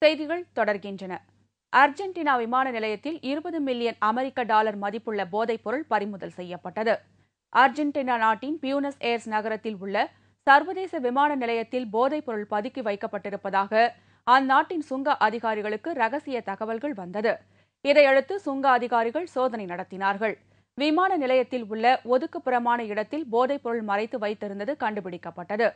செய்திகள் தொடர்கின்றன. அர்ஜென்டினா விமான நிலையத்தில் 20 மில்லியன் அமெரிக்க டாலர் மதிப்புள்ள போதைப் பொருள் பறிமுதல் செய்யப்பட்டது. அர்ஜென்டினா நாட்டின் பியூனஸ் ஏர்ஸ் நகரத்தில் உள்ள சர்வதேச விமான நிலையத்தில் போதைப் பொருள் பதுக்கி வைக்கப்பட்டிருப்பதாக அந்நாட்டின் சுங்க அதிகாரிகளுக்கு ரகசிய தகவல்கள் வந்தது. இதையடுத்து சுங்க அதிகாரிகள் சோதனை நடத்தினார்கள். விமான நிலையத்தில் உள்ள ஒதுக்குப்புறமான இடத்தில் போதைப் பொருள் மறைத்து வைத்திருந்தது கண்டுபிடிக்கப்பட்டது.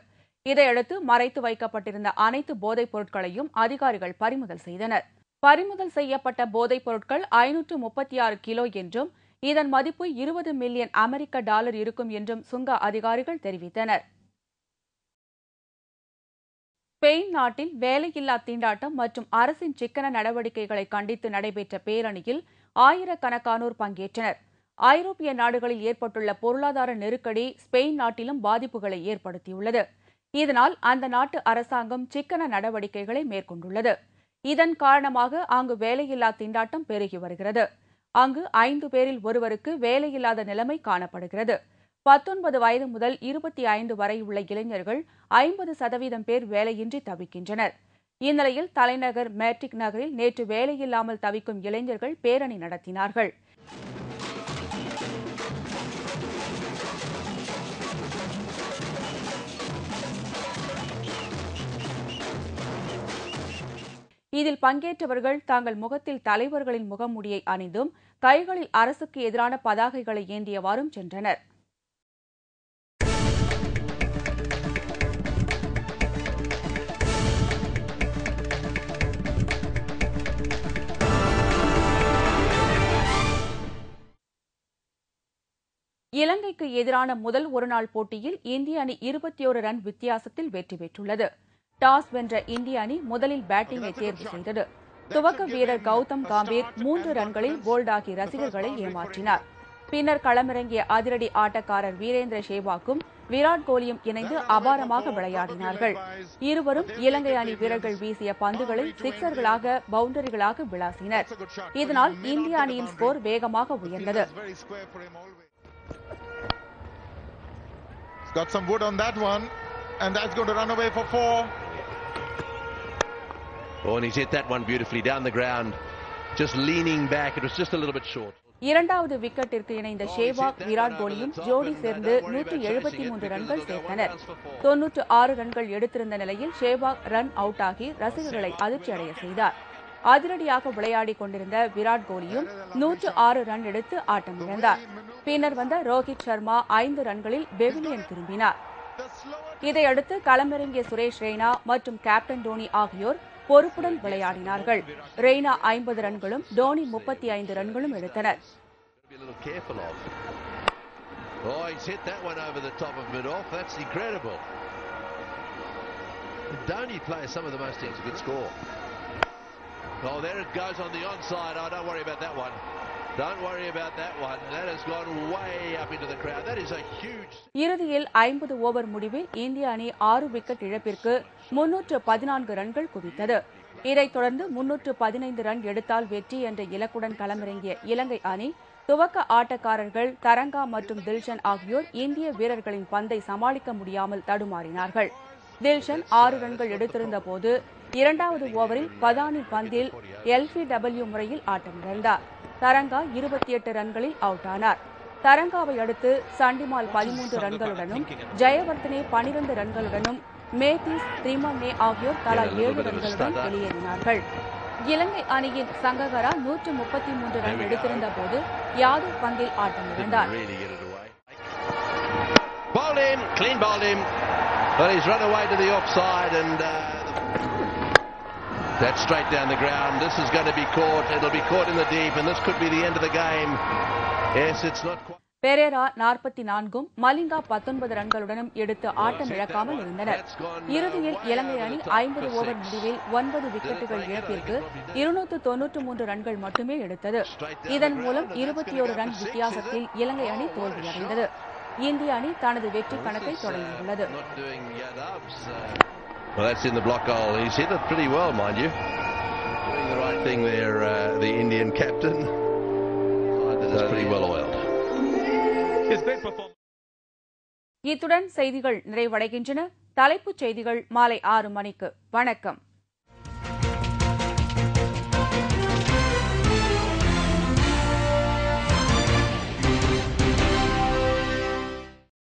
இதையடுத்து மறைத்து வைக்கப்பட்டிருந்த அனைத்து போதைப் பொருட்களையும் அதிகாரிகள் பறிமுதல் செய்தனர். பறிமுதல் செய்யப்பட்ட போதைப் பொருட்கள் 536 கிலோ என்றும் இதன் மதிப்பு 20 மில்லியன் அமெரிக்க டாலர் இருக்கும் என்றும் சுங்க அதிகாரிகள் தெரிவித்தனர். ஸ்பெயின் நாட்டில் வேலையில்லா திண்டாட்டம் மற்றும் அரசின் சிக்கன நடவடிக்கைகளை கண்டித்து நடைபெற்ற பேரணியில் ஆயிரக்கணக்கானோர் பங்கேற்றனர். ஐரோப்பிய நாடுகளில் ஏற்பட்டுள்ள பொருளாதார நெருக்கடி ஸ்பெயின் நாட்டிலும் பாதிப்புகளை ஏற்படுத்தியுள்ளது. இதனால் அந்த நாட்டு அரசாங்கம் சிக்கன நடவடிக்கைகளை மேற்கொண்டுள்ளது. இதன் காரணமாக அங்கு வேலையில்லா திண்டாட்டம் பெருகி வருகிறது. அங்கு 5 பேரில் ஒருவருக்கு வேலையில்லாத நிலைமை காணப்படுகிறது. 19 வயது முதல் 25 வரை உள்ள இளைஞர்கள் 50% பேர் வேலையின்றி தவிக்கின்றனர். இந்நிலையில் தலைநகர் மேட்ரிட் நகரில் நேற்று வேலையில்லாமல் தவிக்கும் இளைஞர்கள் பேரணி நடத்தினார்கள். இதில் பங்கேற்றவர்கள் தங்கள் முகத்தில் தலைவர்களின் முகமூடியை அணிந்தும் கைகளில் அரசுக்கு எதிரான பதாகைகளை ஏந்தியவாறும் சென்றனர். இலங்கைக்கு எதிரான முதல் ஒருநாள் போட்டியில் இந்திய அணி 21 ரன் வித்தியாசத்தில் வெற்றி பெற்றுள்ளது. டாஸ் வென்ற இந்திய அணி முதலில் பேட்டிங்கை தேர்வு செய்தது. துவக்க வீரர் கௌதம் கம்பீர் 3 ரன்களில் போல்டாகி ரசிகர்களை ஏமாற்றினார். பின்னர் களமிறங்கிய அதிரடி ஆட்டக்காரர் வீரேந்திர சேவாக்கும் விராட் கோலியும் இணைந்து அபாரமாக விளையாடினார்கள். இருவரும் இலங்கை அணி வீரர்கள் வீசிய பந்துகளை சிக்சர்களாக பவுண்டரிகளாக விளாசினர். இதனால் இந்திய அணியின் ஸ்கோர் வேகமாக உயர்ந்தது. Got some wood on that one, and that's going to run away for 4. Oh, and he's hit that one beautifully down the ground, just leaning back. It was just a little bit short. இரண்டாவது விக்கெட்டிற்கு இணைந்த சேவாக் விராட் கோலியும் ஜோடி சேர்ந்து 173 ரன்கள் சேர்த்தனர். 96 ரன்கள் எடுத்திருந்த நிலையில் Sehwag run out ஆகி ரசிகர்களை அதிர்ச்சியடைய செய்தார். அதிரடியாக விளையாடிக் கொண்டிருந்த விராட் கோலியும் 106 ரன் எடுத்து ஆட்டமிழந்தார். பின்னர் வந்த ரோஹித் சர்மா 5 ரன்களில் பெவிலியன் திரும்பினார். இதையடுத்து களமிறங்கிய சுரேஷ் ரெய்னா மற்றும் கேப்டன் டோனி ஆகியோர் பொறுப்புடன் விளையாடினார்கள். ரெய்னா 50 ரன்களும் டோனி 35 ரன்களும் எடுத்தனர். Oh, there it goes on the onside. Oh, don't worry about that one. Don't worry about that one. That has gone way up into the crowd. That is a huge... இறுதியில் 50 over முடிவில் இந்திய அணி 6 wicket இழப்பிற்கு 314 ரன்கள் குவித்தது. இதைத் தொடர்ந்து 315 run எடுத்தால் வெற்றி என்ற இலக்குடன் களமிறங்கிய இலங்கை அணி துவக்க ஆட்டக்காரர்கள் தரங்கா மற்றும் தில்ஷன் ஆகியோர் இந்திய வீரர்களின் பந்தை சமாளிக்க முடியாமல் தடுமாறினார்கள். தில்ஷன் 6 ரன்கள் எடுத்திருந்த போது இரண்டாவது ஓவரில் பதானி பந்தில் LBW முறையில் ஆட்டமிழந்தார். தரங்கா 28 ரன்களில் அவுட் ஆனார். தரங்காவை அடுத்து சண்டிமால் 13 ரன்களுடனும் ஜெயவர்தனே 12 ரன்களுடனும் மேதிஸ் திரிமன்னே ஆகியோர் தலா 7 ரன்களுடன் வெளியேறினார்கள். இலங்கை அணியின் சங்ககரா 133 ரன் எடுத்திருந்த போது யாதவ் பந்தில் ஆட்டமிழந்தார். Well, he's run away to the offside and that's straight down the ground. This is going to be caught. It'll be caught in the deep and this could be the end of the game. Yes, it's not quite... Perera 44ம் Malinga 19 ரன்களுடனும் எடுத்து ஆட்டம் இழக்காமல் இருந்தனர். இறுதியில் இலங்கை அணி 50 over முடிவில் 9 விக்கெட்டுகள் இழப்பிற்கு 293 ரன்கள் மட்டுமே எடுத்தது. இதன் மூலம் 21 ரன் வித்தியாசத்தில் இலங்கை அணி தோல்வியடைந்தது. இந்திய அணி தனது வெற்றி கணக்கை தொடங்கியுள்ளது. Well, that's in the block goal. He's hit it pretty well, mind you. Doing the right thing there, the Indian captain. That's pretty well oiled. இத்துடன் செய்திகள் நிறைவடைகின்றன. தலைப்புச் செய்திகள் மாலை 6 மணிக்கு. வணக்கம்.